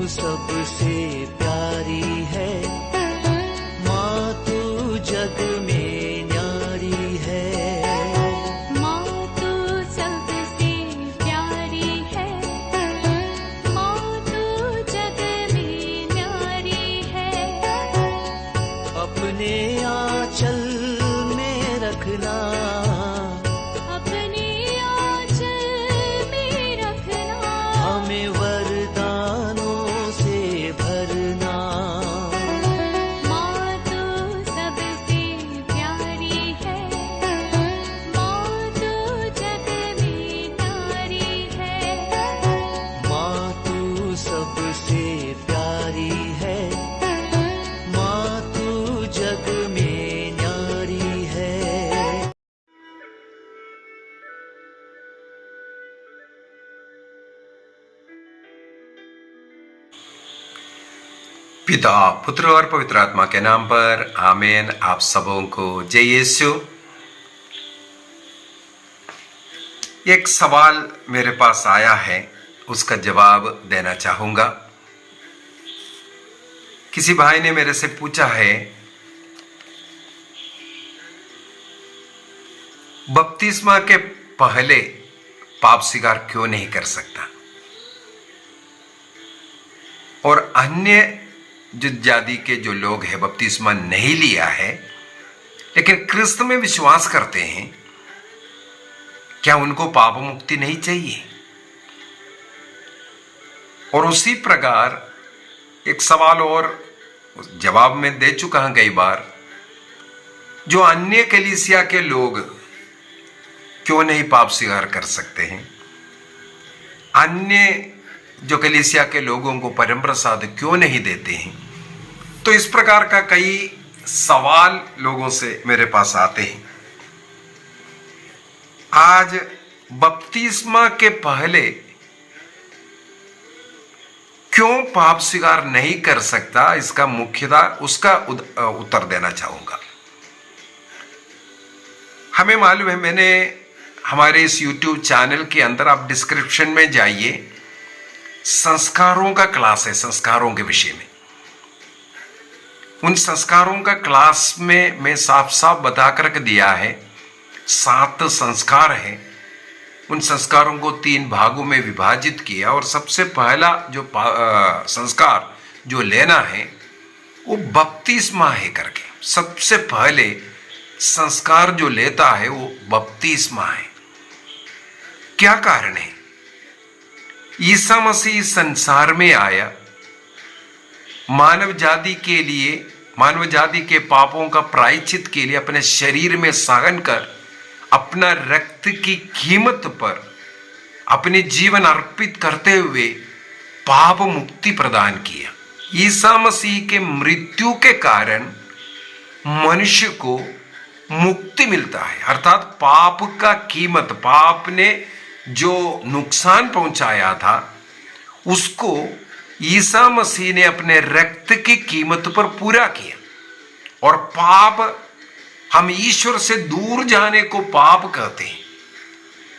सबसे प्यारी है, माँ तू जग में न्यारी है। माँ तू सबसे प्यारी है, माँ तू जग में न्यारी है। अपने आंचल में रखना, अपने आंचल में रखना, हमें वरदानों से भरना। माँ तू सबसे प्यारी है, माँ तू जग में न्यारी है। माँ तू सबसे प्यारी है, माँ तू जग में न्यारी है। पिता, पुत्र और पवित्र आत्मा के नाम पर आमीन। आप सबों को जय यीशु। एक सवाल मेरे पास आया है, उसका जवाब देना चाहूंगा। किसी भाई ने मेरे से पूछा है, बपतिस्मा के पहले पाप स्वीकार क्यों नहीं कर सकता, और अन्य जो जाति के जो लोग हैं बपतिस्मा नहीं लिया है लेकिन क्रिस्त में विश्वास करते हैं, क्या उनको पाप मुक्ति नहीं चाहिए? और उसी प्रकार एक सवाल और जवाब में दे चुका हूं कई बार, जो अन्य कलीसिया के लोग क्यों नहीं पाप स्वीकार कर सकते हैं, अन्य जो कलीसिया के लोगों को परम प्रसाद क्यों नहीं देते हैं। तो इस प्रकार का कई सवाल लोगों से मेरे पास आते हैं। आज बपतिस्मा के पहले क्यों पाप स्वीकार नहीं कर सकता, इसका मुख्यतः उसका उत्तर देना चाहूंगा। हमें मालूम है, मैंने हमारे इस YouTube चैनल के अंदर, आप डिस्क्रिप्शन में जाइए, संस्कारों का क्लास है, संस्कारों के विषय में। उन संस्कारों का क्लास में मैं साफ साफ बता कर दिया है, 7 संस्कार हैं। उन संस्कारों को 3 भागों में विभाजित किया, और सबसे पहला जो संस्कार जो लेना है वो बपतिस्मा है करके। सबसे पहले संस्कार जो लेता है वो बपतिस्मा है। क्या कारण है? ईसा मसीह संसार में आया, मानव जाति के लिए, मानव जाति के पापों का प्रायश्चित के लिए अपने शरीर में सहन कर अपना रक्त की कीमत पर अपने जीवन अर्पित करते हुए पाप मुक्ति प्रदान किया। ईसा मसीह के मृत्यु के कारण मनुष्य को मुक्ति मिलता है, अर्थात पाप का कीमत, पाप ने जो नुकसान पहुंचाया था उसको ईसा मसीह ने अपने रक्त की कीमत पर पूरा किया। और पाप, हम ईश्वर से दूर जाने को पाप कहते हैं,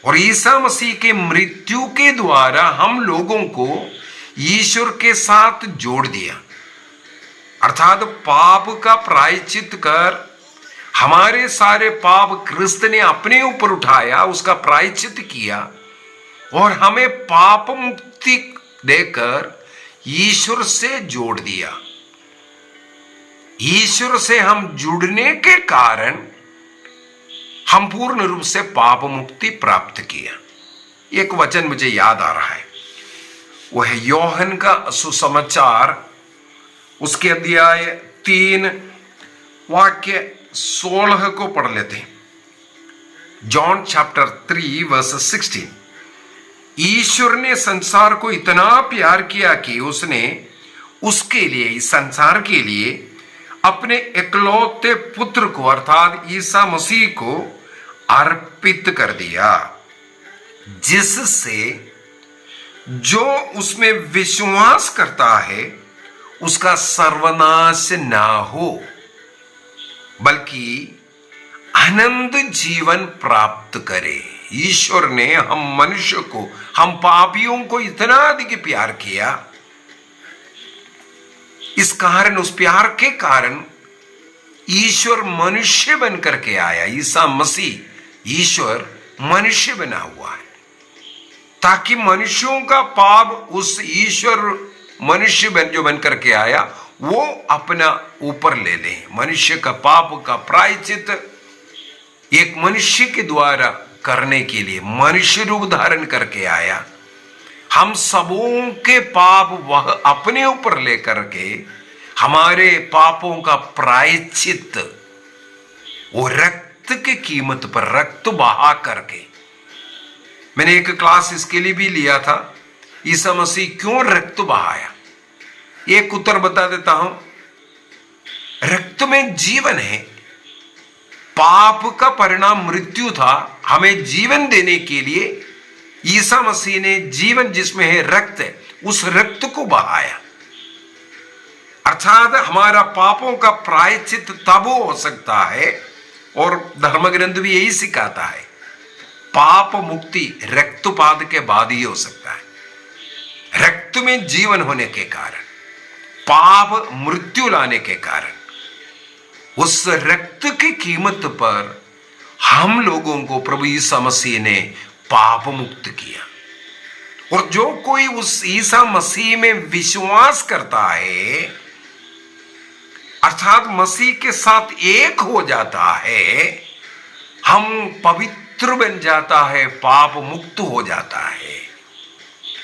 और ईसा मसीह के मृत्यु के द्वारा हम लोगों को ईश्वर के साथ जोड़ दिया। अर्थात पाप का प्रायश्चित कर हमारे सारे पाप क्रिस्त ने अपने ऊपर उठाया, उसका प्रायश्चित किया, और हमें पाप मुक्ति देकर ईश्वर से जोड़ दिया। ईश्वर से हम जुड़ने के कारण हम पूर्ण रूप से पाप मुक्ति प्राप्त किया। एक वचन मुझे याद आ रहा है, वह है योहन का सुसमाचार, उसके अध्याय 3 वाक्य 16 को पढ़ लेते हैं। John chapter 3 verse 16। ईश्वर ने संसार को इतना प्यार किया कि उसने उसके लिए, इस संसार के लिए अपने इकलौते पुत्र को, अर्थात ईसा मसीह को अर्पित कर दिया, जिससे जो उसमें विश्वास करता है उसका सर्वनाश ना हो, बल्कि अनंत जीवन प्राप्त करे। ईश्वर ने हम मनुष्य को, हम पापियों को इतना अधिक प्यार किया इस कारण, उस प्यार के कारण ईश्वर मनुष्य बन करके आया। ईसा मसीह ईश्वर मनुष्य बना हुआ है ताकि मनुष्यों का पाप उस ईश्वर मनुष्य बन करके आया वो अपना ऊपर ले ले। मनुष्य का पाप का प्रायश्चित एक मनुष्य के द्वारा करने के लिए मनुष्य रूप धारण करके आया। हम सबों के पाप वह अपने ऊपर लेकर के हमारे पापों का प्रायश्चित वो रक्त की कीमत पर रक्त बहा करके। मैंने एक क्लास इसके लिए भी लिया था, ईसा मसीह क्यों रक्त बहाया। एक उत्तर बता देता हूं, रक्त में जीवन है। पाप का परिणाम मृत्यु था, हमें जीवन देने के लिए ईसा मसीह ने जीवन जिसमें है रक्त, उस रक्त को बहाया। अर्थात हमारा पापों का प्रायश्चित तब हो सकता है, और धर्म ग्रंथ भी यही सिखाता है, पाप मुक्ति रक्तपात के बाद ही हो सकता है। रक्त में जीवन होने के कारण, पाप मृत्यु लाने के कारण, उस रक्त की कीमत पर हम लोगों को प्रभु ईसा मसीह ने पाप मुक्त किया। और जो कोई उस ईसा मसीह में विश्वास करता है, अर्थात मसीह के साथ एक हो जाता है, हम पवित्र बन जाता है, पाप मुक्त हो जाता है।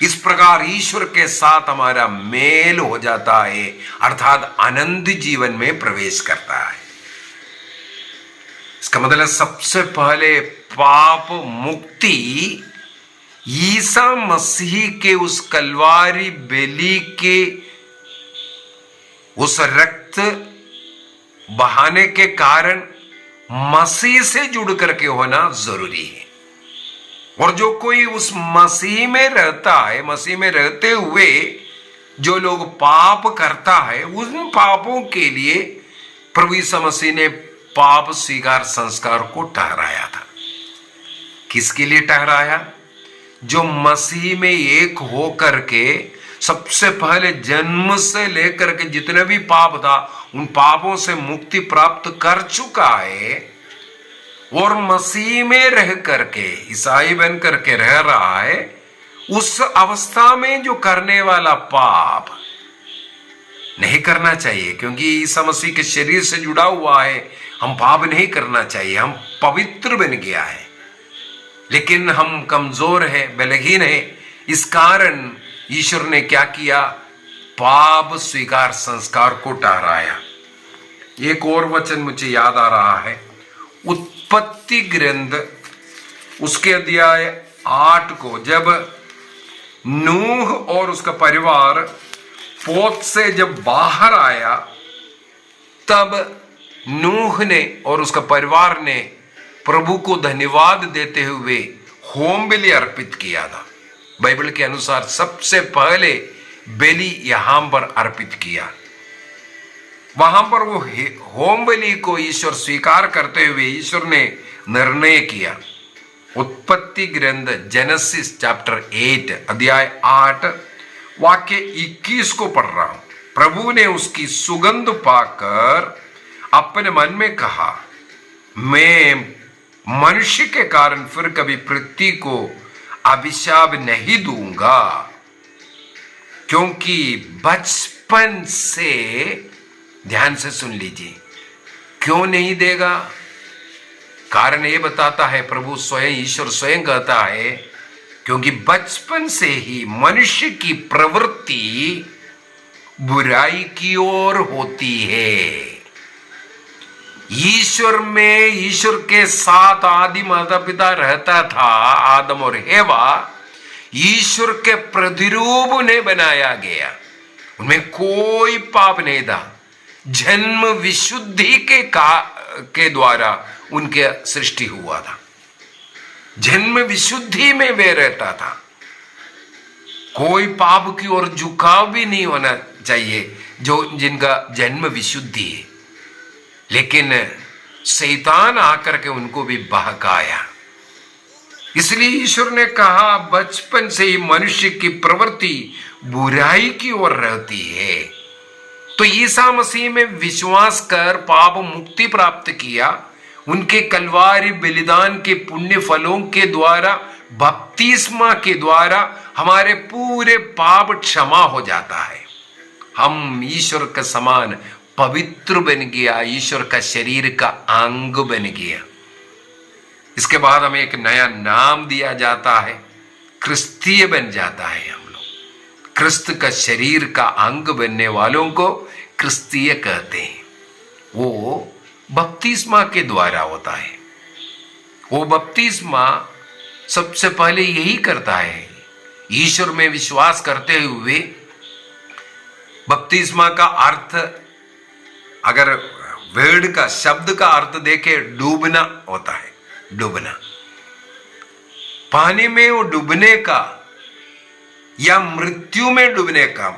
इस प्रकार ईश्वर के साथ हमारा मेल हो जाता है, अर्थात आनंद जीवन में प्रवेश करता है। इसका मतलब सबसे पहले पाप मुक्ति ईसा मसीह के उस कलवारी बेली के उस रक्त बहाने के कारण मसीह से जुड़ करके होना जरूरी है। और जो कोई उस मसीह में रहता है, मसीह में रहते हुए जो लोग पाप करता है, उन पापों के लिए प्रभु यीशु मसीह ने पाप स्वीकार संस्कार को ठहराया था। किसके लिए ठहराया? जो मसीह में एक हो करके सबसे पहले जन्म से लेकर के जितने भी पाप था उन पापों से मुक्ति प्राप्त कर चुका है, और मसीह में रह करके ईसाई बन करके रह रहा है। उस अवस्था में जो करने वाला पाप नहीं करना चाहिए, क्योंकि ईसा मसीह के शरीर से जुड़ा हुआ है, हम पाप नहीं करना चाहिए, हम पवित्र बन गया है। लेकिन हम कमजोर हैं, बलहीन हैं, इस कारण ईश्वर ने क्या किया? पाप स्वीकार संस्कार को ठहराया। एक और वचन मुझे याद आ रहा है, उत्पत्ति ग्रंथ उसके अध्याय 8 को, जब नूह और उसका परिवार पोत से जब बाहर आया, तब नूह ने और उसका परिवार ने प्रभु को धन्यवाद देते हुए होम बलि अर्पित किया था। बाइबल के अनुसार सबसे पहले बलि यहां पर अर्पित किया। वहां पर वो होम बलि को ईश्वर स्वीकार करते हुए ईश्वर ने निर्णय किया। उत्पत्ति ग्रंथ जेनेसिस चैप्टर 8 अध्याय 8 वाक्य 21 को पढ़ रहा हूं। प्रभु ने उसकी सुगंध पाकर अपने मन में कहा, मैं मनुष्य के कारण फिर कभी पृथ्वी को अभिशाप नहीं दूंगा, क्योंकि बचपन से, ध्यान से सुन लीजिए, क्यों नहीं देगा? कारण ये बताता है, प्रभु स्वयं, ईश्वर स्वयं कहता है, क्योंकि बचपन से ही मनुष्य की प्रवृत्ति बुराई की ओर होती है। ईश्वर में, ईश्वर के साथ आदि माता पिता रहता था, आदम और हेवा ईश्वर के प्रतिरूप ने बनाया गया, उनमें कोई पाप नहीं था। जन्म विशुद्धि के द्वारा उनके सृष्टि हुआ था, जन्म विशुद्धि में वे रहता था। कोई पाप की ओर झुकाव भी नहीं होना चाहिए जो जिनका जन्म विशुद्धि है। लेकिन शैतान आकर के उनको भी बहकाया। इसलिए ईश्वर ने कहा, बचपन से ही मनुष्य की प्रवृत्ति बुराई की ओर रहती है, तो ईसा मसीह में विश्वास कर पाप मुक्ति प्राप्त किया, उनके कलवारी बलिदान के पुण्य फलों के द्वारा, बपतिस्मा के द्वारा हमारे पूरे पाप क्षमा हो जाता है। हम ईश्वर का समान पवित्र बन गया, ईश्वर का शरीर का अंग बन गया। इसके बाद हमें एक नया नाम दिया जाता है, क्रिस्तीय बन जाता है। हम लोग क्रिस्त का शरीर का अंग बनने वालों को क्रिस्तीय कहते हैं। वो बपतिस्मा के द्वारा होता है। वो बपतिस्मा सबसे पहले यही करता है, ईश्वर में विश्वास करते हुए। बपतिस्मा का अर्थ, अगर वर्ड का शब्द का अर्थ देखे, डूबना होता है। डूबना, पानी में वो डूबने का या मृत्यु में डूबने का।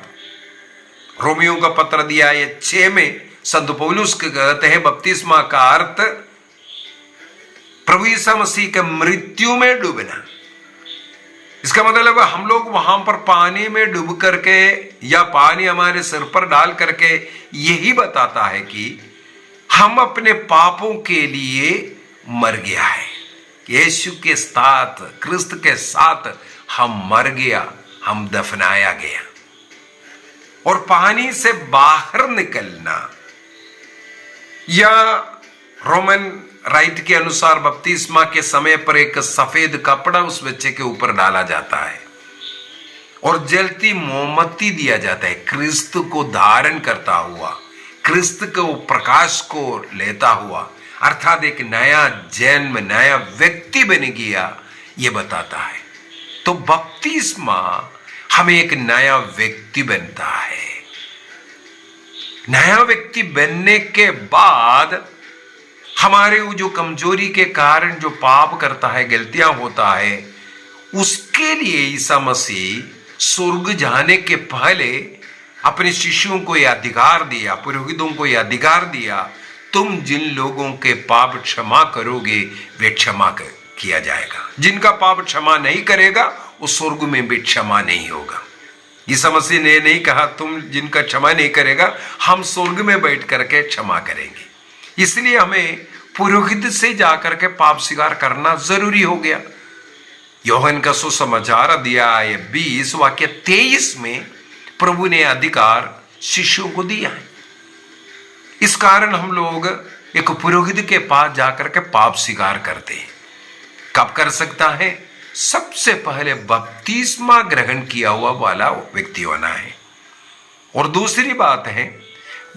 रोमियो का पत्र दिया ये 6 में संत पौलुस कहते हैं बपतिस्मा का अर्थ प्रभु यीशु मसीह के मृत्यु में डूबना। इसका मतलब हम लोग वहां पर पानी में डूब करके या पानी हमारे सिर पर डाल करके यही बताता है कि हम अपने पापों के लिए मर गया है। यीशु के साथ, क्रिस्त के साथ हम मर गया, हम दफनाया गया। और पानी से बाहर निकलना, या रोमन राइट के अनुसार बपतिस्मा के समय पर एक सफेद कपड़ा उस बच्चे के ऊपर डाला जाता है और जलती मोमबत्ती दिया जाता है, क्रिस्त को धारण करता हुआ, क्रिस्त को प्रकाश को लेता हुआ, अर्थात एक नया जन्म, नया व्यक्ति बन गया, ये बताता है। तो बपतिस्मा हमें एक नया व्यक्ति बनता है। नया व्यक्ति बनने के बाद हमारे वो जो कमजोरी के कारण जो पाप करता है, गलतियां होता है, उसके लिए ईसा मसीह स्वर्ग जाने के पहले अपने शिष्यों को यह अधिकार दिया, पुरोहितों को यह अधिकार दिया, तुम जिन लोगों के पाप क्षमा करोगे वे क्षमा किया जाएगा, जिनका पाप क्षमा नहीं करेगा वो स्वर्ग में भी क्षमा नहीं होगा। यीशु मसीह ने नहीं कहा तुम जिनका क्षमा नहीं करेगा हम स्वर्ग में बैठ करके क्षमा करेंगे। इसलिए हमें पुरोहित से जाकर के पाप स्वीकार करना जरूरी हो गया। योहन का सुसमाचार अध्याय 20 वाक्य 23 में प्रभु ने अधिकार शिष्यों को दिया है। इस कारण हम लोग एक पुरोहित के पास जाकर के पाप स्वीकार करते हैं। कब कर सकता है? सबसे पहले बपतिस्मा ग्रहण किया हुआ वाला व्यक्ति होना है। और दूसरी बात है,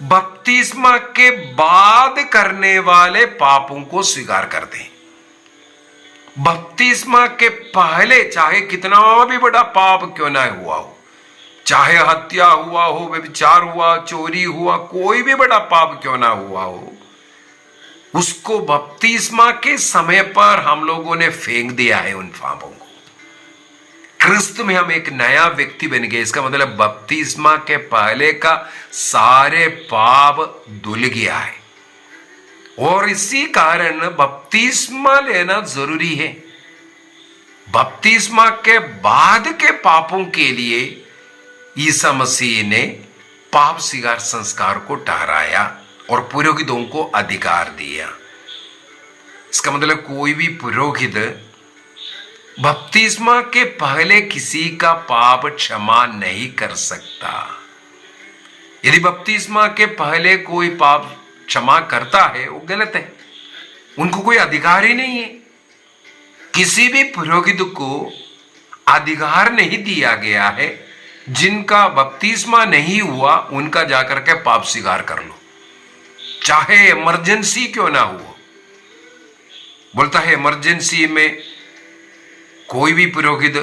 बपतिस्मा के बाद करने वाले पापों को स्वीकार करते हैं। बपतिस्मा के पहले चाहे कितना भी बड़ा पाप क्यों ना हुआ हो, चाहे हत्या हुआ हो, व्यभिचार हुआ, चोरी हुआ, कोई भी बड़ा पाप क्यों ना हुआ हो, उसको बपतिस्मा के समय पर हम लोगों ने फेंक दिया है उन पापों को। क्रिस्त में हम एक नया व्यक्ति बन गए। इसका मतलब बपतिस्मा के पहले का सारे पाप धुल गया है और इसी कारण बपतिस्मा लेना जरूरी है। बपतिस्मा के बाद के पापों के लिए ईसा मसीह ने पाप स्वीकार संस्कार को ठहराया और पुरोहितों को अधिकार दिया। इसका मतलब कोई भी पुरोहित बपतिस्मा के पहले किसी का पाप क्षमा नहीं कर सकता। यदि बपतिस्मा के पहले कोई पाप क्षमा करता है वो गलत है, उनको कोई अधिकार ही नहीं है। किसी भी पुरोहित को अधिकार नहीं दिया गया है, जिनका बपतिस्मा नहीं हुआ उनका जाकर के पाप स्वीकार कर लो, चाहे इमरजेंसी क्यों ना हो। बोलता है इमरजेंसी में कोई भी पुरोहित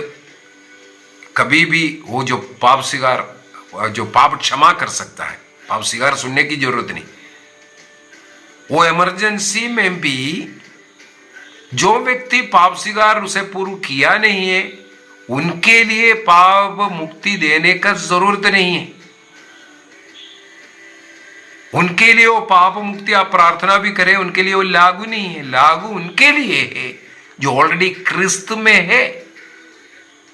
कभी भी वो जो पाप स्वीकार, जो पाप क्षमा कर सकता है, पाप स्वीकार सुनने की जरूरत नहीं। वो इमरजेंसी में भी जो व्यक्ति पाप स्वीकार उसे पूर्व किया नहीं है उनके लिए पाप मुक्ति देने का जरूरत नहीं है। उनके लिए वो पाप मुक्ति आप प्रार्थना भी करें उनके लिए वो लागू नहीं है। लागू उनके लिए है जो ऑलरेडी क्रिस्त में है,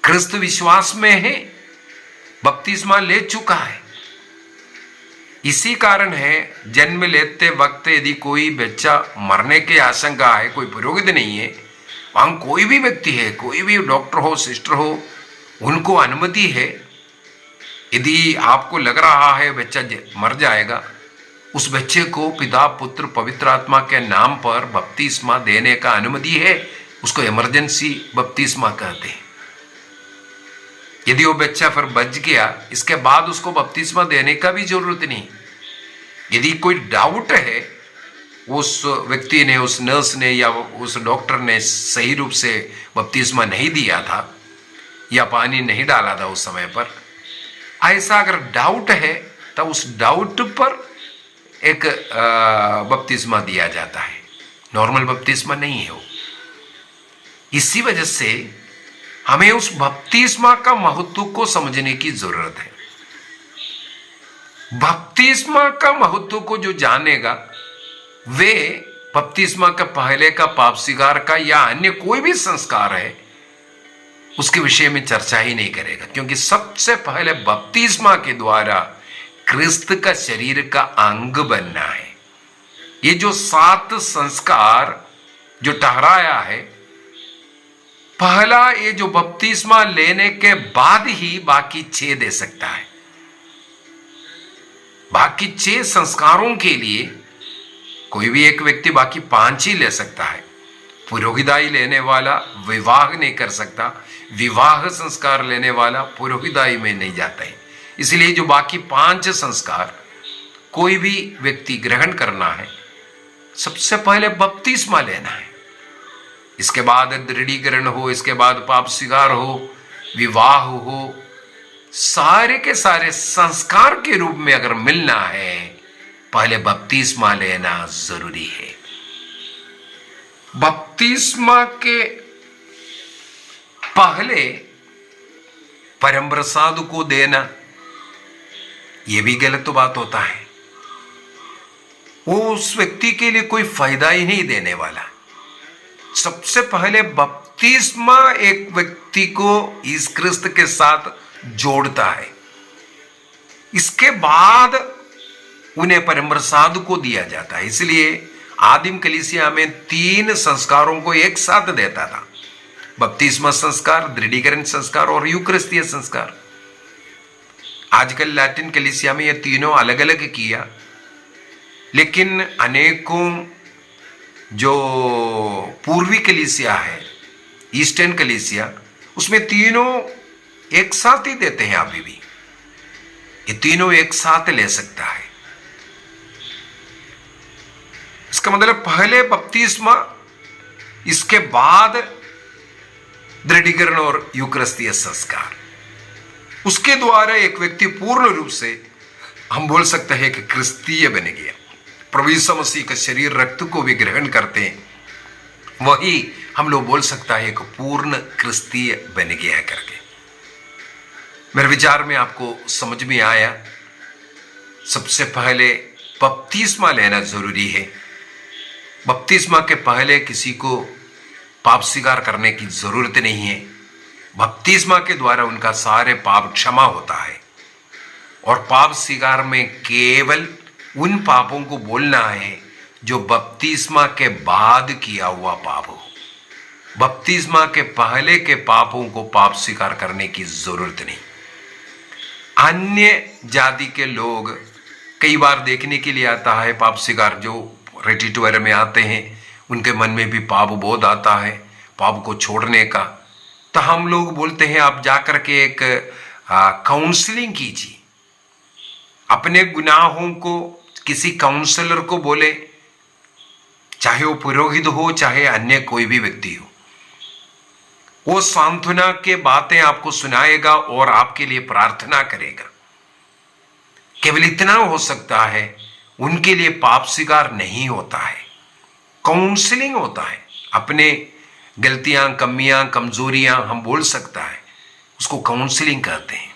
क्रिस्त विश्वास में है, बपतिस्मा ले चुका है। इसी कारण है जन्म लेते वक्त यदि कोई बच्चा मरने की आशंका है, कोई पुरोहित नहीं है, वहां कोई भी व्यक्ति है, कोई भी डॉक्टर हो, सिस्टर हो, उनको अनुमति है, यदि आपको लग रहा है बच्चा मर जाएगा, उस बच्चे को पिता पुत्र पवित्र आत्मा के नाम पर बपतिस्मा देने का अनुमति है। उसको इमरजेंसी बपतिस्मा कहते हैं। यदि वो बच्चा फिर बच गया, इसके बाद उसको बपतिस्मा देने का भी जरूरत नहीं। यदि कोई डाउट है, उस व्यक्ति ने, उस नर्स ने या उस डॉक्टर ने सही रूप से बपतिस्मा नहीं दिया था या पानी नहीं डाला था उस समय पर, ऐसा अगर डाउट है तो उस डाउट पर एक बपतिस्मा दिया जाता है। नॉर्मल बपतिस्मा नहीं है वो। इसी वजह से हमें उस बपतिस्मा का महत्व को समझने की जरूरत है। बपतिस्मा का महत्व को जो जानेगा वे बपतिस्मा का पहले का पाप स्वीकार का या अन्य कोई भी संस्कार है उसके विषय में चर्चा ही नहीं करेगा, क्योंकि सबसे पहले बपतिस्मा के द्वारा क्रिस्त का शरीर का अंग बनना है। ये जो 7 संस्कार जो ठहराया है, पहला ये जो बपतिस्मा लेने के बाद ही बाकी 6 दे सकता है। बाकी 6 संस्कारों के लिए कोई भी एक व्यक्ति बाकी 5 ही ले सकता है। पुरोहिताई लेने वाला विवाह नहीं कर सकता, विवाह संस्कार लेने वाला पुरोहिताई में नहीं जाता है। इसलिए जो बाकी 5 संस्कार कोई भी व्यक्ति ग्रहण करना है, सबसे पहले बपतिस्मा लेना है। इसके बाद दृढ़ीकरण हो, इसके बाद पाप स्वीकार हो, विवाह हो, सारे के सारे संस्कार के रूप में अगर मिलना है, पहले बपतिस्मा लेना जरूरी है। बपतिस्मा के पहले परम प्रसाद को देना, यह भी गलत बात होता है। वो उस व्यक्ति के लिए कोई फायदा ही नहीं देने वाला। सबसे पहले बपतिस्मा एक व्यक्ति को इस क्रिस्त के साथ जोड़ता है, इसके बाद उन्हें परम प्रसाद को दिया जाता है। इसलिए आदिम कलीसिया में 3 संस्कारों को एक साथ देता था, बपतिस्मा संस्कार, दृढ़ीकरण संस्कार और यूकरिस्तीय संस्कार। आजकल लैटिन कलीसिया में ये तीनों अलग अलग किया, लेकिन अनेकों जो पूर्वी कलीसिया है, ईस्टर्न कलीसिया, उसमें तीनों एक साथ ही देते हैं। अभी भी ये तीनों एक साथ ले सकता है। इसका मतलब पहले बपतिस्मा, इसके बाद दृढ़ीकरण और यूकरिस्तीय संस्कार। उसके द्वारा एक व्यक्ति पूर्ण रूप से हम बोल सकते हैं कि क्रिस्तीय बन गया। प्रभु यीशु मसीह का शरीर रक्त को भी ग्रहण करते हैं, वही हम लोग बोल सकता है कि पूर्ण क्रिस्तीय बन गया है करके। मेरे विचार में आपको समझ में आया, सबसे पहले बपतिस्मा लेना जरूरी है। बपतिस्मा के पहले किसी को पाप स्वीकार करने की जरूरत नहीं है। बपतिस्मा के द्वारा उनका सारे पाप क्षमा होता है, और पाप स्वीकार में केवल उन पापों को बोलना है जो बपतिस्मा के बाद किया हुआ पाप हो। बपतिस्मा के पहले के पापों को पाप स्वीकार करने की जरूरत नहीं। अन्य जाति के लोग कई बार देखने के लिए आता है पाप स्वीकार, जो रेटिटोर में आते हैं, उनके मन में भी पाप बोध आता है पाप को छोड़ने का। तो हम लोग बोलते हैं आप जाकर के एक काउंसलिंग कीजिए, अपने गुनाहों को किसी काउंसलर को बोले, चाहे वो पुरोहित हो चाहे अन्य कोई भी व्यक्ति हो। वो सांत्वना के बातें आपको सुनाएगा और आपके लिए प्रार्थना करेगा। केवल इतना हो सकता है, उनके लिए पाप स्वीकार नहीं होता है, काउंसलिंग होता है। अपने गलतियां, कमियां, कमजोरियां हम बोल सकता है, उसको काउंसलिंग कहते हैं।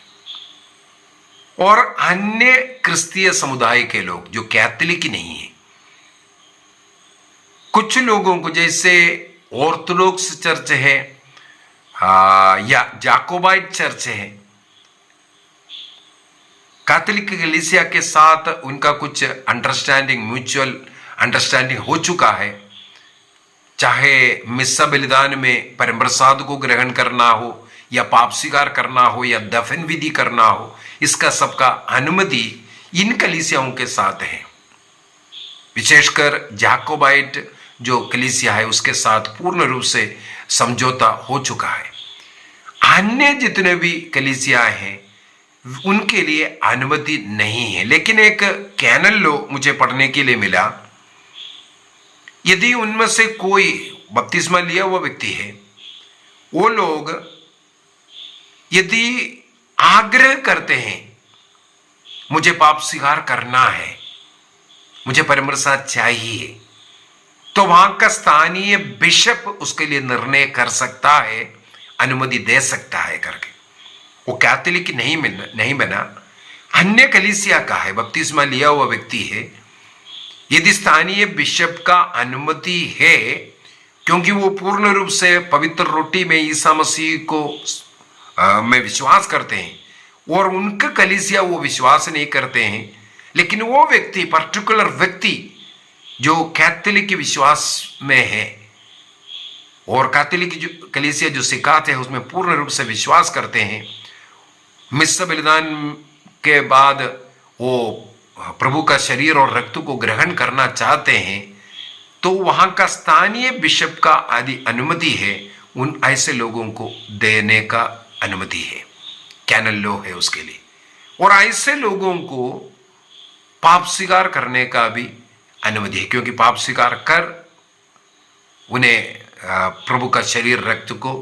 और अन्य क्रिस्तीय समुदाय के लोग जो कैथोलिक नहीं है, कुछ लोगों को, जैसे ऑर्थोडॉक्स चर्च है या जाकोबाइट चर्च है, कैथोलिक कलीसिया के साथ उनका कुछ अंडरस्टैंडिंग, म्यूचुअल अंडरस्टैंडिंग हो चुका है, चाहे मिस्सा बलिदान में परम प्रसाद को ग्रहण करना हो या पाप स्वीकार करना हो या दफन विधि करना हो, इसका सबका अनुमति इन कलीसियाओं के साथ है। विशेषकर जैकोबाइट जो कलीसिया है उसके साथ पूर्ण रूप से समझौता हो चुका है। अन्य जितने भी कलीसिया हैं उनके लिए अनुमति नहीं है। लेकिन एक कैनल लॉ मुझे पढ़ने के लिए मिला, यदि उनमें से कोई बपतिस्मा लिया हुआ व्यक्ति है, वो लोग यदि आग्रह करते हैं मुझे पाप स्वीकार करना है, मुझे परम प्रसाद चाहिए, तो वहां का स्थानीय बिशप उसके लिए निर्णय कर सकता है, अनुमति दे सकता है करके। वो कैथोलिक नहीं बना, अन्य कलीसिया का है, बपतिस्मा लिया हुआ व्यक्ति है, यदि स्थानीय बिशप का अनुमति है, क्योंकि वो पूर्ण रूप से पवित्र रोटी में ईसा मसीह को में विश्वास करते हैं और उनका कलीसिया वो विश्वास नहीं करते हैं, लेकिन वो व्यक्ति, पर्टिकुलर व्यक्ति जो कैथोलिक विश्वास में है और कैथोलिक कलीसिया जो सिखाते हैं उसमें पूर्ण रूप से विश्वास करते हैं, मिस्सा बलिदान के बाद वो प्रभु का शरीर और रक्त को ग्रहण करना चाहते हैं, तो वहां का स्थानीय बिशप का आदि अनुमति है, उन ऐसे लोगों को देने का अनुमति है, कैनल लॉ है उसके लिए। और ऐसे लोगों को पाप स्वीकार करने का भी अनुमति है, क्योंकि पाप स्वीकार कर उन्हें प्रभु का शरीर रक्त को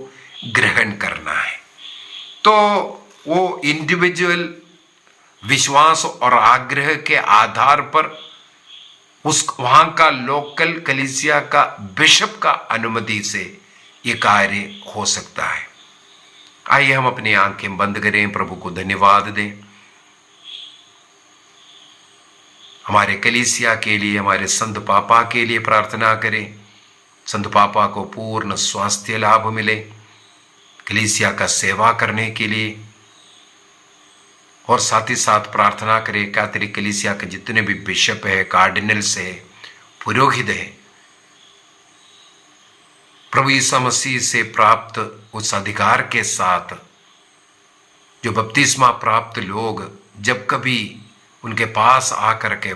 ग्रहण करना है। तो वो इंडिविजुअल विश्वास और आग्रह के आधार पर उस वहां का लोकल कलीसिया का बिशप का अनुमति से ये कार्य हो सकता है। आइए हम अपनी आंखें बंद करें, प्रभु को धन्यवाद दें। हमारे कलीसिया के लिए, हमारे संत पापा के लिए प्रार्थना करें, संत पापा को पूर्ण स्वास्थ्य लाभ मिले, कलीसिया का सेवा करने के लिए। और साथ ही साथ प्रार्थना करें कैथोलिक कलीसिया के जितने भी बिशप है, कार्डिनल्स है, पुरोहित है, प्रभु यीशु मसीह से प्राप्त उस अधिकार के साथ जो बपतिस्मा प्राप्त लोग जब कभी उनके पास आकर के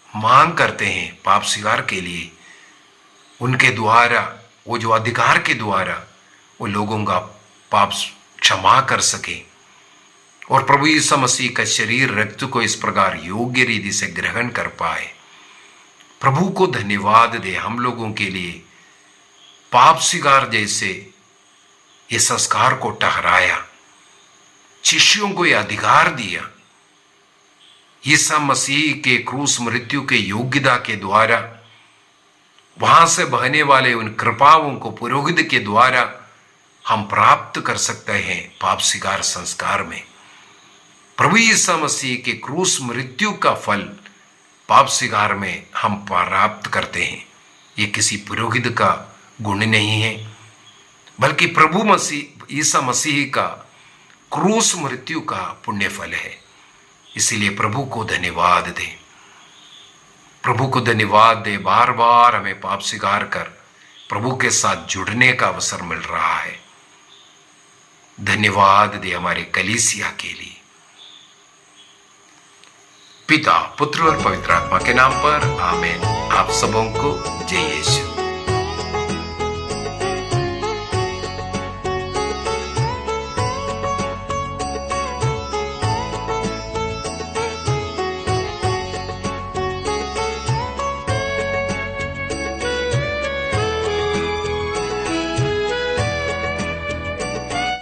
मांग करते हैं पाप स्वीकार के लिए, उनके द्वारा, वो जो अधिकार के द्वारा वो लोगों का पाप क्षमा कर सके और प्रभु यीशु मसीह का शरीर रक्त को इस प्रकार योग्य रीति से ग्रहण कर पाए। प्रभु को धन्यवाद दे, हम लोगों के लिए पाप स्वीकार जैसे ये संस्कार को ठहराया, शिष्यों को यह अधिकार दिया। यीशु मसीह के क्रूस मृत्यु के योग्यता के द्वारा वहां से बहने वाले उन कृपाओं को पुरोहित के द्वारा हम प्राप्त कर सकते हैं पाप स्वीकार संस्कार में। प्रभु यीशु मसीह के क्रूस मृत्यु का फल पाप स्वीकार में हम प्राप्त करते हैं। ये किसी पुरोहित का गुण नहीं है, बल्कि प्रभु मसीह यीशु मसीह का क्रूस मृत्यु का पुण्य फल है। इसीलिए प्रभु को धन्यवाद दे, प्रभु को धन्यवाद दे। बार बार हमें पाप स्वीकार कर प्रभु के साथ जुड़ने का अवसर मिल रहा है। धन्यवाद दे हमारे कलीसिया के लिए। पिता, पुत्र और पवित्र आत्मा के नाम पर आमीन। आप सबों को जय यीशु।